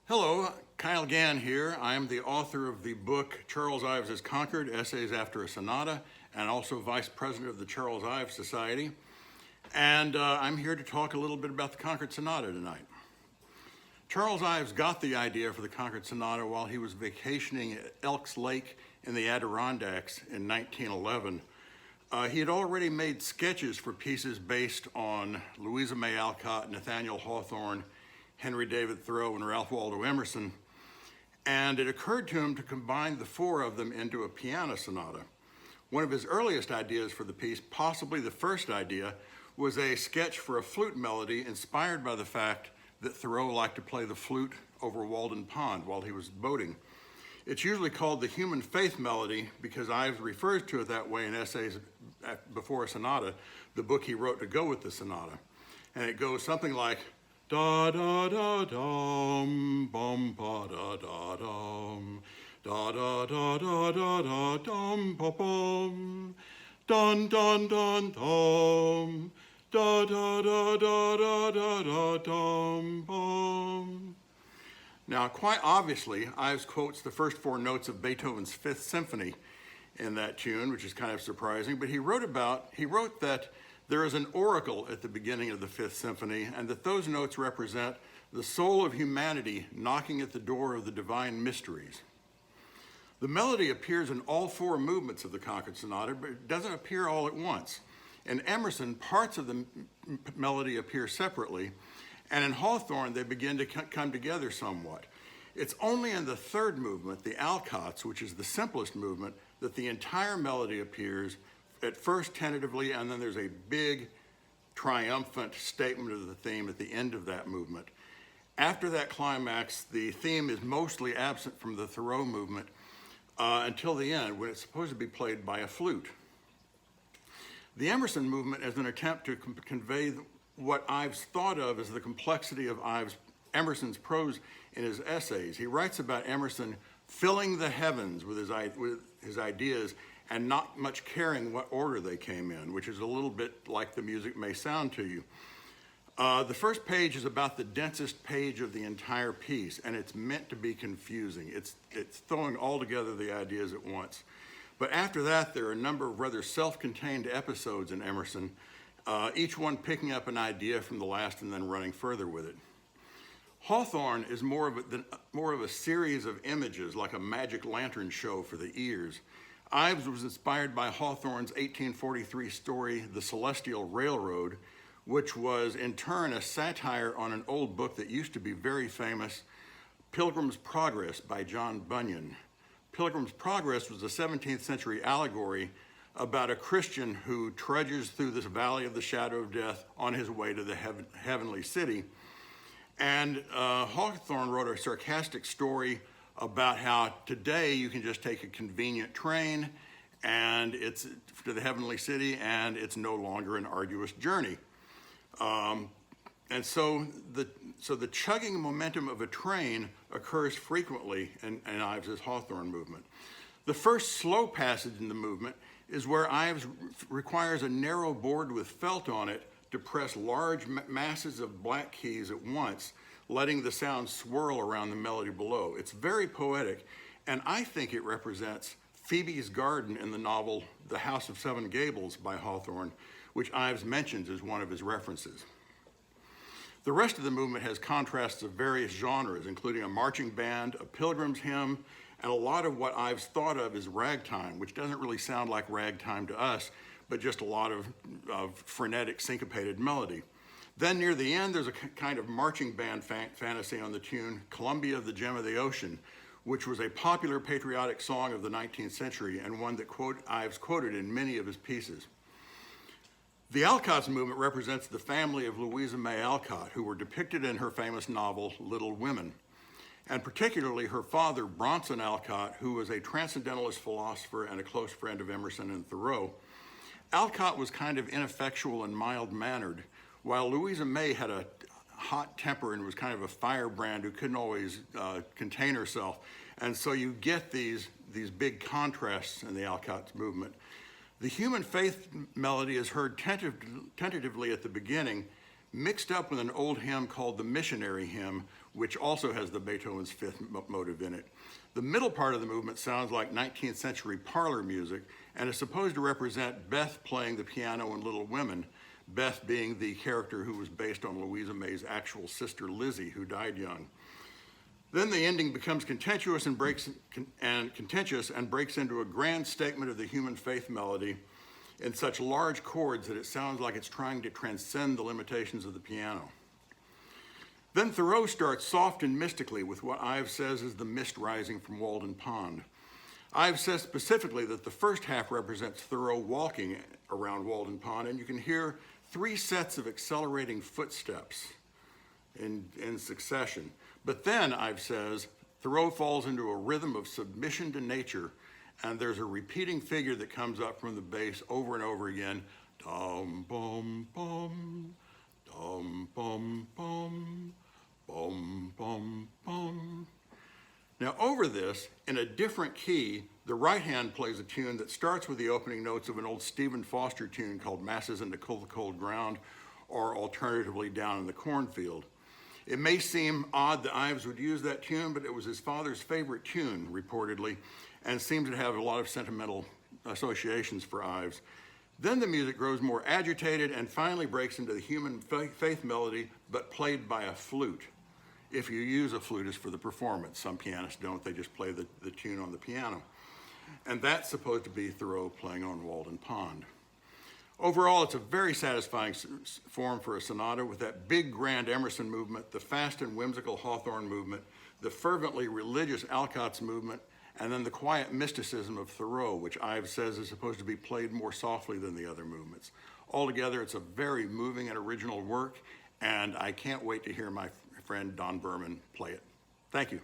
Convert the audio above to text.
Hello, Kyle Gann here. I am the author of the book Charles Ives' Concord, Essays After a Sonata, and also vice president of the Charles Ives Society. And I'm here to talk a little bit about the Concord Sonata tonight. Charles Ives got the idea for the Concord Sonata while he was vacationing at Elks Lake in the Adirondacks in 1911. He had already made sketches for pieces based on Louisa May Alcott, Nathaniel Hawthorne, Henry David Thoreau, and Ralph Waldo Emerson, and it occurred to him to combine the four of them into a piano sonata. One of his earliest ideas for the piece, possibly the first idea, was a sketch for a flute melody inspired by the fact that Thoreau liked to play the flute over Walden Pond while he was boating. It's usually called the Human Faith Melody because Ives refers to it that way in Essays Before a Sonata, the book he wrote to go with the sonata. And it goes something like, da da da dum, bum pa da da dum, da da da da da da dum pa bum, dun dun dun dum, da da da da da da da dum bum. Now, quite obviously, Ives quotes the first four notes of Beethoven's Fifth Symphony in that tune, which is kind of surprising, but he wrote that there is an oracle at the beginning of the Fifth Symphony, and that those notes represent the soul of humanity knocking at the door of the divine mysteries. The melody appears in all four movements of the Concord Sonata, but it doesn't appear all at once. In Emerson, parts of the melody appear separately, and in Hawthorne, they begin to come together somewhat. It's only in the third movement, the Alcotts, which is the simplest movement, that the entire melody appears, at first tentatively, and then there's a big triumphant statement of the theme at the end of that movement. After that climax, the theme is mostly absent from the Thoreau movement until the end, when it's supposed to be played by a flute. The Emerson movement is an attempt to convey what Ives thought of as the complexity of Emerson's prose in his essays. He writes about Emerson filling the heavens with his ideas and not much caring what order they came in, which is a little bit like the music may sound to you. The first page is about the densest page of the entire piece, and it's meant to be confusing. It's throwing all together the ideas at once. But after that, there are a number of rather self-contained episodes in Emerson, each one picking up an idea from the last and then running further with it. Hawthorne is more of a series of images, like a magic lantern show for the ears. Ives was inspired by Hawthorne's 1843 story, The Celestial Railroad, which was in turn a satire on an old book that used to be very famous, Pilgrim's Progress by John Bunyan. Pilgrim's Progress was a 17th century allegory about a Christian who trudges through this valley of the shadow of death on his way to the heavenly city. And Hawthorne wrote a sarcastic story about how today you can just take a convenient train and it's to the heavenly city and it's no longer an arduous journey. And so the chugging momentum of a train occurs frequently in Ives' Hawthorne movement. The first slow passage in the movement is where Ives requires a narrow board with felt on it to press large masses of black keys at once, letting the sound swirl around the melody below. It's very poetic, and I think it represents Phoebe's garden in the novel The House of Seven Gables by Hawthorne, which Ives mentions as one of his references. The rest of the movement has contrasts of various genres, including a marching band, a pilgrim's hymn, and a lot of what Ives thought of as ragtime, which doesn't really sound like ragtime to us, but just a lot of frenetic, syncopated melody. Then near the end, there's a kind of marching band fantasy on the tune Columbia of the Gem of the Ocean, which was a popular patriotic song of the 19th century and one that Ives quoted in many of his pieces. The Alcotts movement represents the family of Louisa May Alcott, who were depicted in her famous novel, Little Women, and particularly her father, Bronson Alcott, who was a Transcendentalist philosopher and a close friend of Emerson and Thoreau. Alcott was kind of ineffectual and mild-mannered, while Louisa May had a hot temper and was kind of a firebrand who couldn't always contain herself. And so you get these big contrasts in the Alcott movement. The Human Faith melody is heard tentatively at the beginning, mixed up with an old hymn called the Missionary Hymn, which also has the Beethoven's fifth motive in it. The middle part of the movement sounds like 19th century parlor music and is supposed to represent Beth playing the piano in Little Women, Beth being the character who was based on Louisa May's actual sister Lizzie, who died young. Then the ending becomes contentious and breaks into a grand statement of the human faith melody in such large chords that it sounds like it's trying to transcend the limitations of the piano. Then Thoreau starts soft and mystically with what Ives says is the mist rising from Walden Pond. Ives says specifically that the first half represents Thoreau walking around Walden Pond, and you can hear 3 sets of accelerating footsteps in succession. But then, Ives says, Thoreau falls into a rhythm of submission to nature, and there's a repeating figure that comes up from the bass over and over again. Dum, bum, bum, dum, bum, bum, bum, bum, bum. Now over this, in a different key, the right hand plays a tune that starts with the opening notes of an old Stephen Foster tune called Masses into Cold, Cold Ground, or alternatively Down in the Cornfield. It may seem odd that Ives would use that tune, but it was his father's favorite tune, reportedly, and seems to have a lot of sentimental associations for Ives. Then the music grows more agitated and finally breaks into the human faith melody, but played by a flute. If you use a flutist for the performance. Some pianists don't, they just play the tune on the piano. And that's supposed to be Thoreau playing on Walden Pond. Overall, it's a very satisfying form for a sonata with that big, grand Emerson movement, the fast and whimsical Hawthorne movement, the fervently religious Alcott's movement, and then the quiet mysticism of Thoreau, which Ives says is supposed to be played more softly than the other movements. Altogether, it's a very moving and original work, and I can't wait to hear my friend Don Berman play it. Thank you.